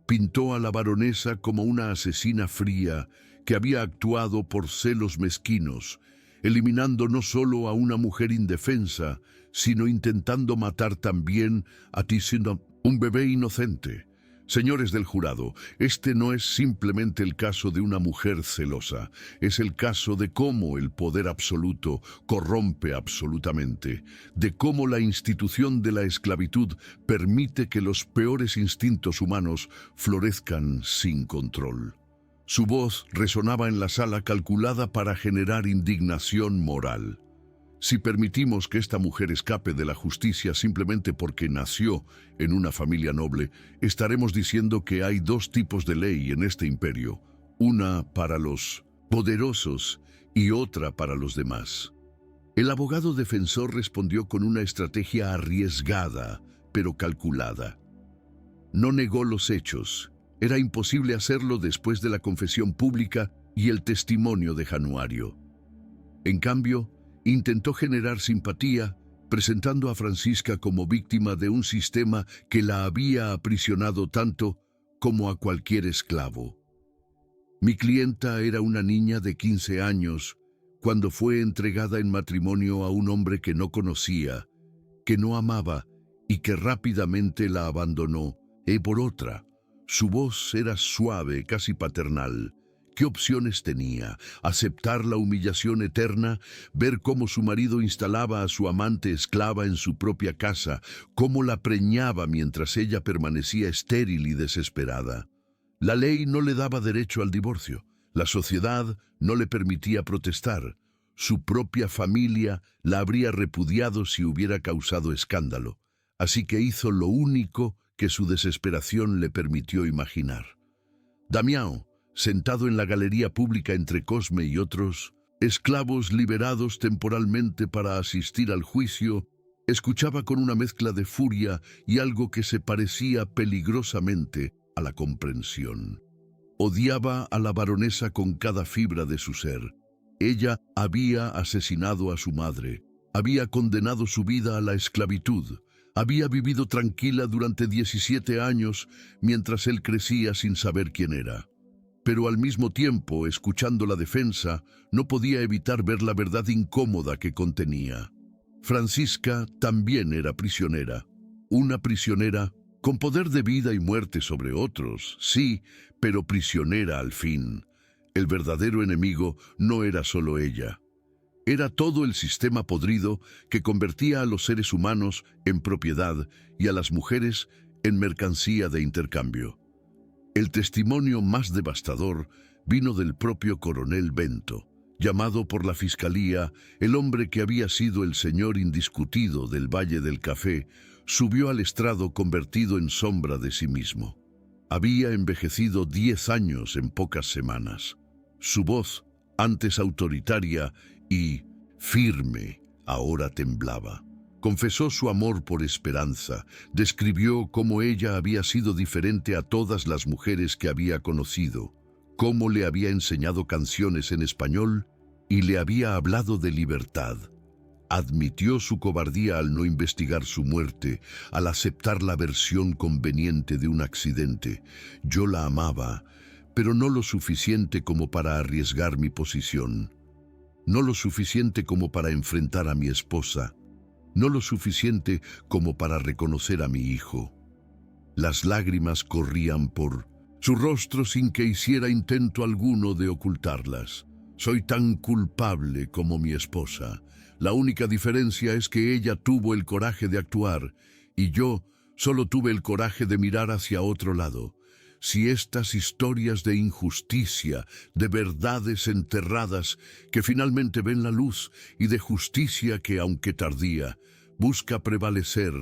Pintó a la baronesa como una asesina fría que había actuado por celos mezquinos, eliminando no solo a una mujer indefensa, sino intentando matar también a ti siendo un bebé inocente. Señores del jurado, este no es simplemente el caso de una mujer celosa, es el caso de cómo el poder absoluto corrompe absolutamente, de cómo la institución de la esclavitud permite que los peores instintos humanos florezcan sin control. Su voz resonaba en la sala calculada para generar indignación moral. Si permitimos que esta mujer escape de la justicia simplemente porque nació en una familia noble, estaremos diciendo que hay dos tipos de ley en este imperio, una para los poderosos y otra para los demás. El abogado defensor respondió con una estrategia arriesgada, pero calculada. No negó los hechos. Era imposible hacerlo después de la confesión pública y el testimonio de Januario. En cambio, intentó generar simpatía, presentando a Francisca como víctima de un sistema que la había aprisionado tanto como a cualquier esclavo. Mi clienta era una niña de 15 años cuando fue entregada en matrimonio a un hombre que no conocía, que no amaba y que rápidamente la abandonó, por otra. Su voz era suave, casi paternal. ¿Qué opciones tenía? ¿Aceptar la humillación eterna? ¿Ver cómo su marido instalaba a su amante esclava en su propia casa? ¿Cómo la preñaba mientras ella permanecía estéril y desesperada? La ley no le daba derecho al divorcio. La sociedad no le permitía protestar. Su propia familia la habría repudiado si hubiera causado escándalo. Así que hizo lo único que su desesperación le permitió imaginar. Damião, sentado en la galería pública entre Cosme y otros, esclavos liberados temporalmente para asistir al juicio, escuchaba con una mezcla de furia y algo que se parecía peligrosamente a la comprensión. Odiaba a la baronesa con cada fibra de su ser. Ella había asesinado a su madre, había condenado su vida a la esclavitud, había vivido tranquila durante 17 años mientras él crecía sin saber quién era. Pero al mismo tiempo, escuchando la defensa, no podía evitar ver la verdad incómoda que contenía. Francisca también era prisionera. Una prisionera con poder de vida y muerte sobre otros, sí, pero prisionera al fin. El verdadero enemigo no era solo ella. Era todo el sistema podrido que convertía a los seres humanos en propiedad y a las mujeres en mercancía de intercambio. El testimonio más devastador vino del propio coronel Bento, llamado por la fiscalía, el hombre que había sido el señor indiscutido del Valle del Café, subió al estrado convertido en sombra de sí mismo. Había envejecido 10 años en pocas semanas. Su voz, antes autoritaria y firme, ahora temblaba. Confesó su amor por Esperanza, describió cómo ella había sido diferente a todas las mujeres que había conocido, cómo le había enseñado canciones en español y le había hablado de libertad. Admitió su cobardía al no investigar su muerte, al aceptar la versión conveniente de un accidente. Yo la amaba, pero no lo suficiente como para arriesgar mi posición. No lo suficiente como para enfrentar a mi esposa. No lo suficiente como para reconocer a mi hijo. Las lágrimas corrían por su rostro sin que hiciera intento alguno de ocultarlas. Soy tan culpable como mi esposa. La única diferencia es que ella tuvo el coraje de actuar y yo solo tuve el coraje de mirar hacia otro lado. Si estas historias de injusticia, de verdades enterradas que finalmente ven la luz y de justicia que, aunque tardía, busca prevalecer,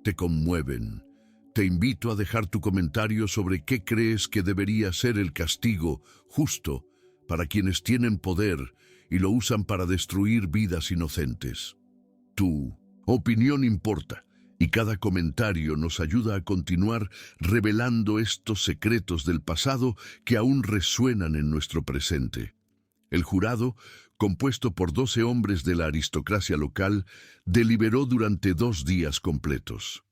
te conmueven, te invito a dejar tu comentario sobre qué crees que debería ser el castigo justo para quienes tienen poder y lo usan para destruir vidas inocentes. Tu opinión importa. Y cada comentario nos ayuda a continuar revelando estos secretos del pasado que aún resuenan en nuestro presente. El jurado, compuesto por 12 hombres de la aristocracia local, deliberó durante 2 días completos.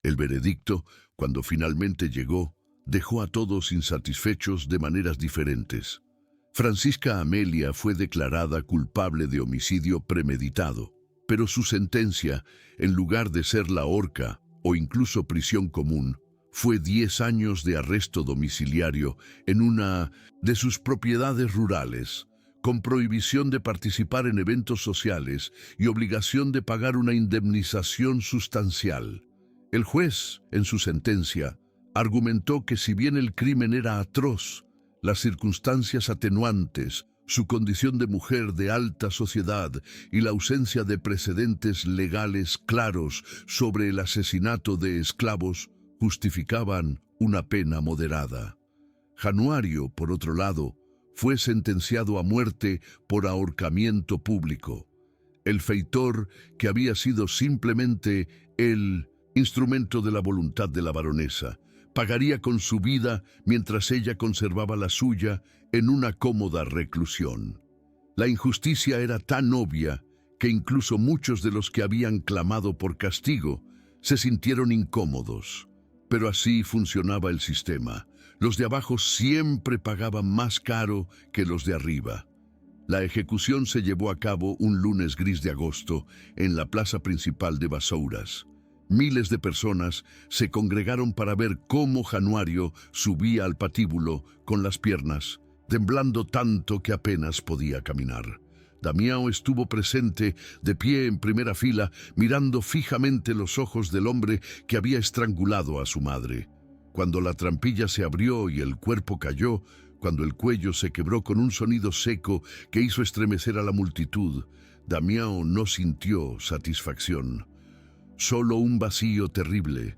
El veredicto, cuando finalmente llegó, dejó a todos insatisfechos de maneras diferentes. Francisca Amelia fue declarada culpable de homicidio premeditado, pero su sentencia, en lugar de ser la horca o incluso prisión común, fue 10 años de arresto domiciliario en una de sus propiedades rurales, con prohibición de participar en eventos sociales y obligación de pagar una indemnización sustancial. El juez, en su sentencia, argumentó que si bien el crimen era atroz, las circunstancias atenuantes, su condición de mujer de alta sociedad y la ausencia de precedentes legales claros sobre el asesinato de esclavos justificaban una pena moderada. Januario, por otro lado, fue sentenciado a muerte por ahorcamiento público. El feitor, que había sido simplemente el instrumento de la voluntad de la baronesa, pagaría con su vida mientras ella conservaba la suya en una cómoda reclusión. La injusticia era tan obvia que incluso muchos de los que habían clamado por castigo se sintieron incómodos. Pero así funcionaba el sistema. Los de abajo siempre pagaban más caro que los de arriba. La ejecución se llevó a cabo un lunes gris de agosto en la plaza principal de Basouras. Miles de personas se congregaron para ver cómo Januario subía al patíbulo con las piernas, temblando tanto que apenas podía caminar. Damião estuvo presente, de pie en primera fila, mirando fijamente los ojos del hombre que había estrangulado a su madre. Cuando la trampilla se abrió y el cuerpo cayó, cuando el cuello se quebró con un sonido seco que hizo estremecer a la multitud, Damião no sintió satisfacción. Solo un vacío terrible.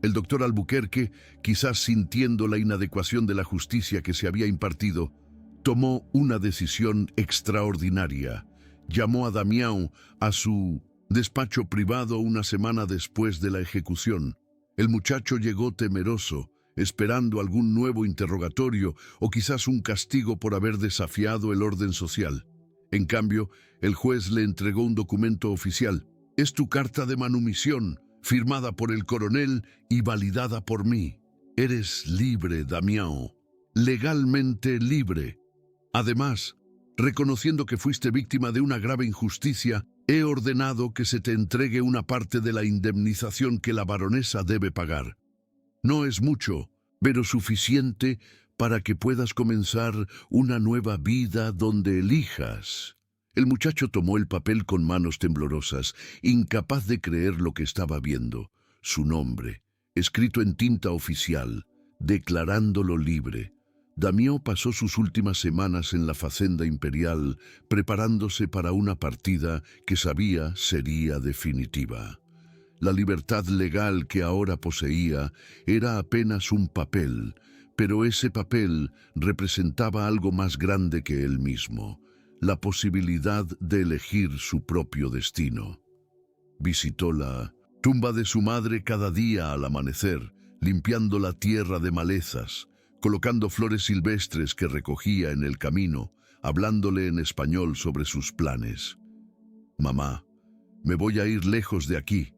El doctor Albuquerque, quizás sintiendo la inadecuación de la justicia que se había impartido, tomó una decisión extraordinaria. Llamó a Damião a su despacho privado una semana después de la ejecución. El muchacho llegó temeroso, esperando algún nuevo interrogatorio o quizás un castigo por haber desafiado el orden social. En cambio, el juez le entregó un documento oficial. Es tu carta de manumisión, firmada por el coronel y validada por mí. Eres libre, Damião, legalmente libre. Además, reconociendo que fuiste víctima de una grave injusticia, he ordenado que se te entregue una parte de la indemnización que la baronesa debe pagar. No es mucho, pero suficiente para que puedas comenzar una nueva vida donde elijas. El muchacho tomó el papel con manos temblorosas, incapaz de creer lo que estaba viendo. Su nombre, escrito en tinta oficial, declarándolo libre. Damião pasó sus últimas semanas en la Fazenda Imperial, preparándose para una partida que sabía sería definitiva. La libertad legal que ahora poseía era apenas un papel, pero ese papel representaba algo más grande que él mismo, la posibilidad de elegir su propio destino. Visitó la tumba de su madre cada día al amanecer, limpiando la tierra de malezas, colocando flores silvestres que recogía en el camino, hablándole en español sobre sus planes. Mamá, me voy a ir lejos de aquí,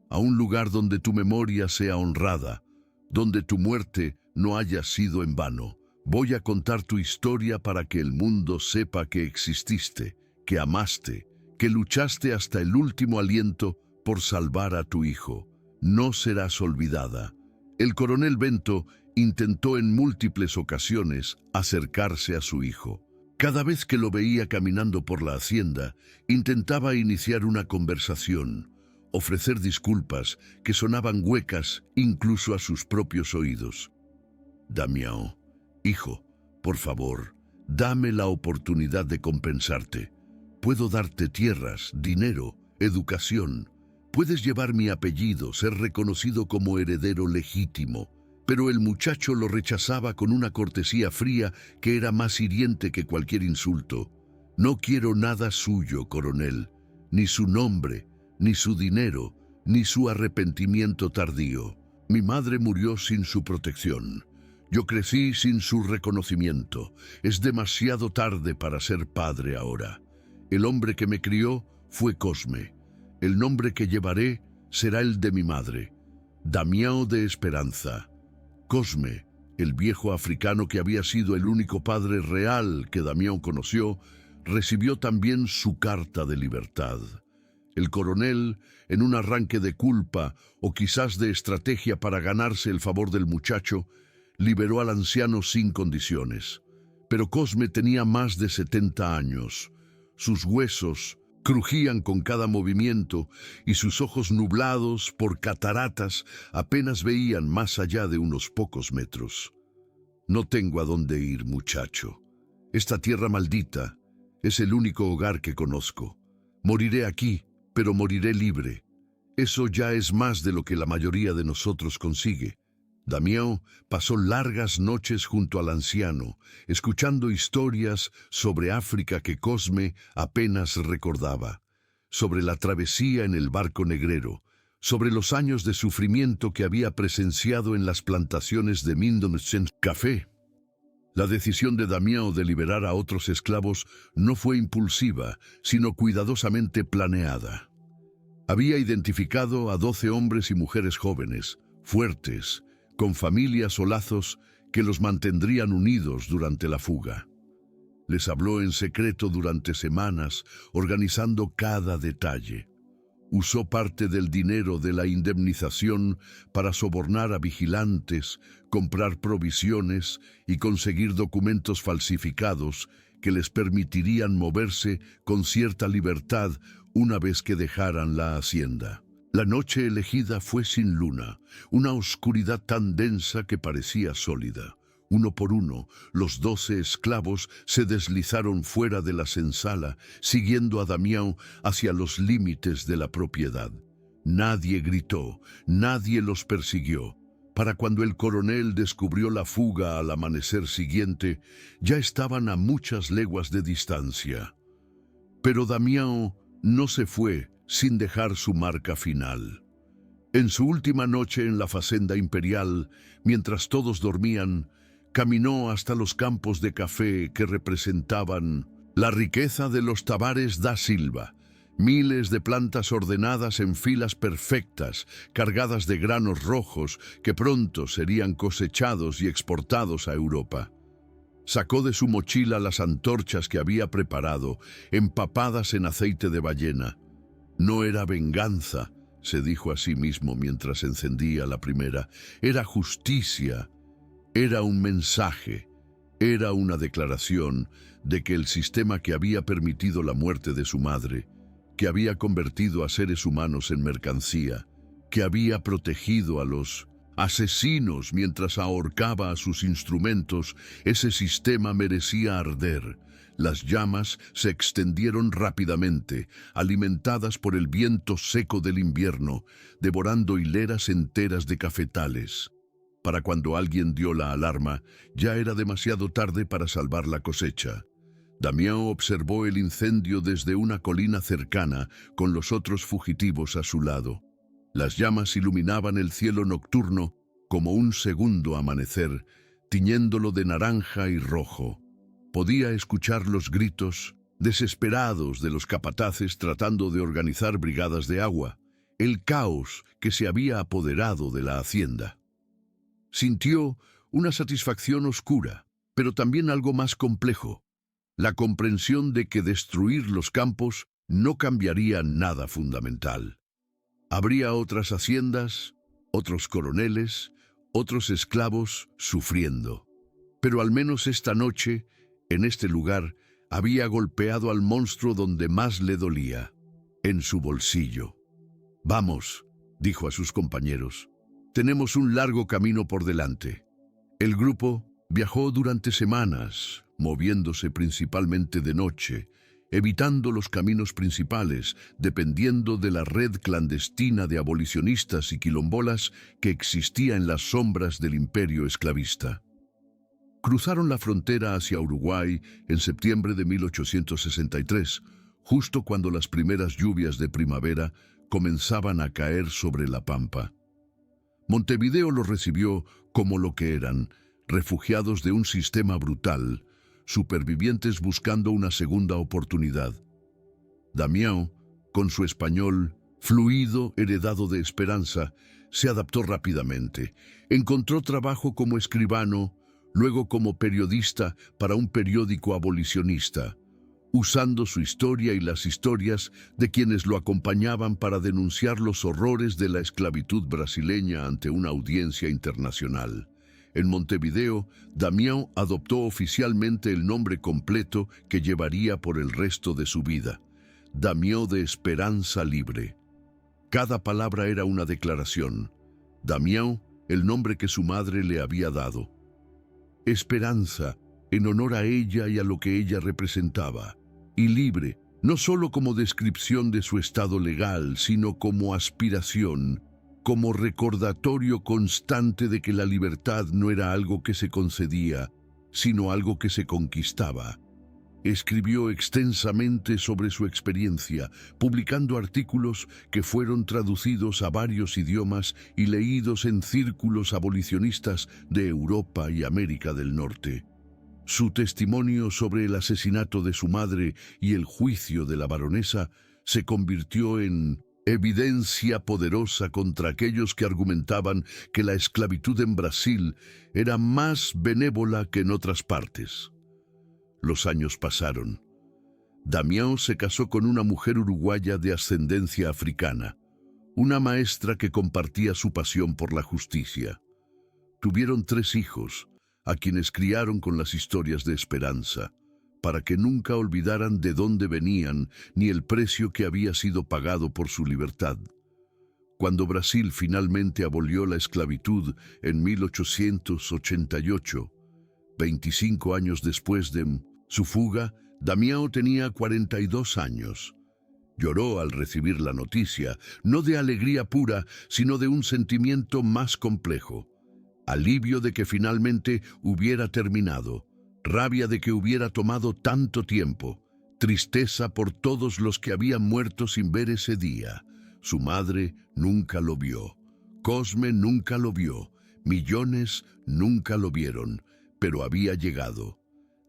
a un lugar donde tu memoria sea honrada, donde tu muerte no haya sido en vano. Voy a contar tu historia para que el mundo sepa que exististe, que amaste, que luchaste hasta el último aliento por salvar a tu hijo. No serás olvidada. El coronel Bento intentó en múltiples ocasiones acercarse a su hijo. Cada vez que lo veía caminando por la hacienda, intentaba iniciar una conversación, ofrecer disculpas que sonaban huecas incluso a sus propios oídos. Damião, hijo, por favor, dame la oportunidad de compensarte. Puedo darte tierras, dinero, educación. Puedes llevar mi apellido, ser reconocido como heredero legítimo. Pero el muchacho lo rechazaba con una cortesía fría que era más hiriente que cualquier insulto. No quiero nada suyo, coronel, ni su nombre, ni su dinero, ni su arrepentimiento tardío. Mi madre murió sin su protección. Yo crecí sin su reconocimiento. Es demasiado tarde para ser padre ahora. El hombre que me crió fue Cosme. El nombre que llevaré será el de mi madre, Damião de Esperanza. Cosme, El viejo africano, que había sido el único padre real que Damián conoció, recibió también su carta de libertad. El coronel, en un arranque de culpa o quizás de estrategia para ganarse el favor del muchacho, liberó al anciano sin condiciones. Pero Cosme tenía más de 70 años. Sus huesos crujían con cada movimiento y sus ojos, nublados por cataratas, apenas veían más allá de unos pocos metros. No tengo a dónde ir, muchacho. Esta tierra maldita es el único hogar que conozco. Moriré aquí, pero moriré libre. Eso ya es más de lo que la mayoría de nosotros consigue. Damián pasó largas noches junto al anciano, escuchando historias sobre África que Cosme apenas recordaba, sobre la travesía en el barco negrero, sobre los años de sufrimiento que había presenciado en las plantaciones de Mindonsen Café. La decisión de Damián de liberar a otros esclavos no fue impulsiva, sino cuidadosamente planeada. Había identificado a 12 hombres y mujeres jóvenes, fuertes, con familias o lazos que los mantendrían unidos durante la fuga. Les habló en secreto durante semanas, organizando cada detalle. Usó parte del dinero de la indemnización para sobornar a vigilantes, comprar provisiones y conseguir documentos falsificados que les permitirían moverse con cierta libertad una vez que dejaran la hacienda. La noche elegida fue sin luna, una oscuridad tan densa que parecía sólida. Uno por uno, los 12 esclavos se deslizaron fuera de la senzala, siguiendo a Damián hacia los límites de la propiedad. Nadie gritó, nadie los persiguió. Para cuando el coronel descubrió la fuga al amanecer siguiente, ya estaban a muchas leguas de distancia. Pero Damián no se fue sin dejar su marca final. En su última noche en la fazenda imperial, mientras todos dormían, caminó hasta los campos de café que representaban la riqueza de los Tavares da Silva, miles de plantas ordenadas en filas perfectas, cargadas de granos rojos que pronto serían cosechados y exportados a Europa. Sacó de su mochila las antorchas que había preparado, empapadas en aceite de ballena. No era venganza, se dijo a sí mismo mientras encendía la primera. Era justicia, era un mensaje, era una declaración de que el sistema que había permitido la muerte de su madre, que había convertido a seres humanos en mercancía, que había protegido a los asesinos mientras ahorcaba a sus instrumentos, ese sistema merecía arder. Las llamas se extendieron rápidamente, alimentadas por el viento seco del invierno, devorando hileras enteras de cafetales. Para cuando alguien dio la alarma, ya era demasiado tarde para salvar la cosecha. Damián observó el incendio desde una colina cercana, con los otros fugitivos a su lado. Las llamas iluminaban el cielo nocturno como un segundo amanecer, tiñéndolo de naranja y rojo. Podía escuchar los gritos desesperados de los capataces tratando de organizar brigadas de agua, el caos que se había apoderado de la hacienda. Sintió una satisfacción oscura, pero también algo más complejo, la comprensión de que destruir los campos no cambiaría nada fundamental. Habría otras haciendas, otros coroneles, otros esclavos sufriendo. Pero al menos esta noche, en este lugar, había golpeado al monstruo donde más le dolía, en su bolsillo. «Vamos», dijo a sus compañeros, «tenemos un largo camino por delante». El grupo viajó durante semanas, moviéndose principalmente de noche, evitando los caminos principales, dependiendo de la red clandestina de abolicionistas y quilombolas que existía en las sombras del imperio esclavista. Cruzaron la frontera hacia Uruguay en septiembre de 1863, justo cuando las primeras lluvias de primavera comenzaban a caer sobre la pampa. Montevideo los recibió como lo que eran, refugiados de un sistema brutal, supervivientes buscando una segunda oportunidad. Damián, con su español fluido heredado de Esperanza, se adaptó rápidamente. Encontró trabajo como escribano, luego como periodista para un periódico abolicionista, usando su historia y las historias de quienes lo acompañaban para denunciar los horrores de la esclavitud brasileña ante una audiencia internacional. En Montevideo, Damião adoptó oficialmente el nombre completo que llevaría por el resto de su vida: Damião de Esperança Livre. Cada palabra era una declaración. Damião, el nombre que su madre le había dado. Esperanza, en honor a ella y a lo que ella representaba. Y libre, no solo como descripción de su estado legal, sino como aspiración, como recordatorio constante de que la libertad no era algo que se concedía, sino algo que se conquistaba. Escribió extensamente sobre su experiencia, publicando artículos que fueron traducidos a varios idiomas y leídos en círculos abolicionistas de Europa y América del Norte. Su testimonio sobre el asesinato de su madre y el juicio de la baronesa se convirtió en evidencia poderosa contra aquellos que argumentaban que la esclavitud en Brasil era más benévola que en otras partes. Los años pasaron. Damião se casó con una mujer uruguaya de ascendencia africana, una maestra que compartía su pasión por la justicia. Tuvieron 3 hijos, a quienes criaron con las historias de esperanza, para que nunca olvidaran de dónde venían ni el precio que había sido pagado por su libertad. Cuando Brasil finalmente abolió la esclavitud en 1888, 25 años después de su fuga, Damião tenía 42 años. Lloró al recibir la noticia, no de alegría pura, sino de un sentimiento más complejo. Alivio de que finalmente hubiera terminado, rabia de que hubiera tomado tanto tiempo, tristeza por todos los que habían muerto sin ver ese día. Su madre nunca lo vio, Cosme nunca lo vio, millones nunca lo vieron, pero había llegado.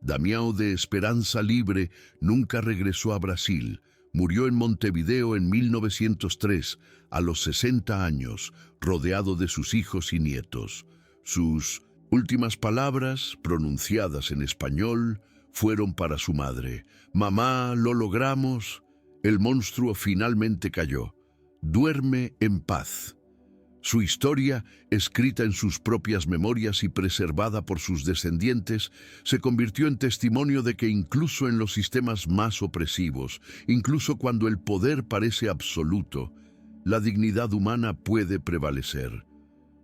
Damião de Esperança Livre nunca regresó a Brasil. Murió en Montevideo en 1903, a los 60 años, rodeado de sus hijos y nietos. Sus últimas palabras, pronunciadas en español, fueron para su madre: «Mamá, lo logramos. El monstruo finalmente cayó. Duerme en paz». Su historia, escrita en sus propias memorias y preservada por sus descendientes, se convirtió en testimonio de que incluso en los sistemas más opresivos, incluso cuando el poder parece absoluto, la dignidad humana puede prevalecer.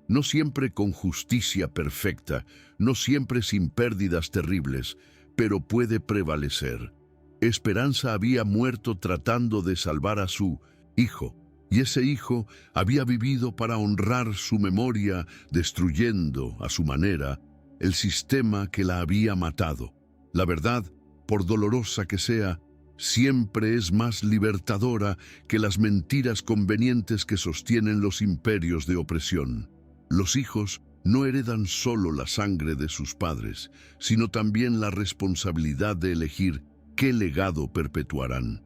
No siempre con justicia perfecta, no siempre sin pérdidas terribles, pero puede prevalecer. Esperanza había muerto tratando de salvar a su hijo, y ese hijo había vivido para honrar su memoria, destruyendo, a su manera, el sistema que la había matado. La verdad, por dolorosa que sea, siempre es más libertadora que las mentiras convenientes que sostienen los imperios de opresión. Los hijos no heredan solo la sangre de sus padres, sino también la responsabilidad de elegir qué legado perpetuarán.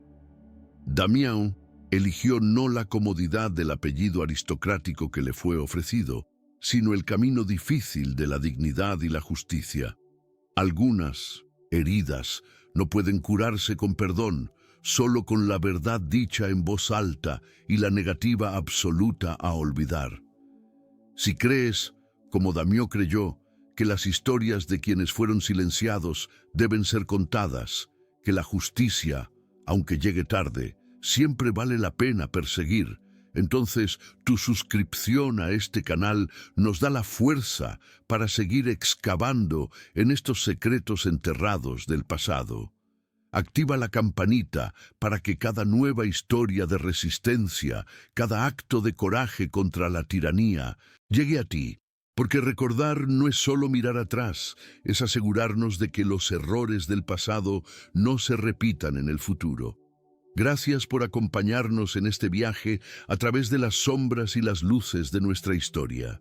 Damião eligió no la comodidad del apellido aristocrático que le fue ofrecido, sino el camino difícil de la dignidad y la justicia. Algunas heridas no pueden curarse con perdón, solo con la verdad dicha en voz alta y la negativa absoluta a olvidar. Si crees, como Damião creyó, que las historias de quienes fueron silenciados deben ser contadas, que la justicia, aunque llegue tarde, siempre vale la pena perseguir, entonces tu suscripción a este canal nos da la fuerza para seguir excavando en estos secretos enterrados del pasado. Activa la campanita para que cada nueva historia de resistencia, cada acto de coraje contra la tiranía, llegue a ti, porque recordar no es solo mirar atrás, es asegurarnos de que los errores del pasado no se repitan en el futuro. Gracias por acompañarnos en este viaje a través de las sombras y las luces de nuestra historia.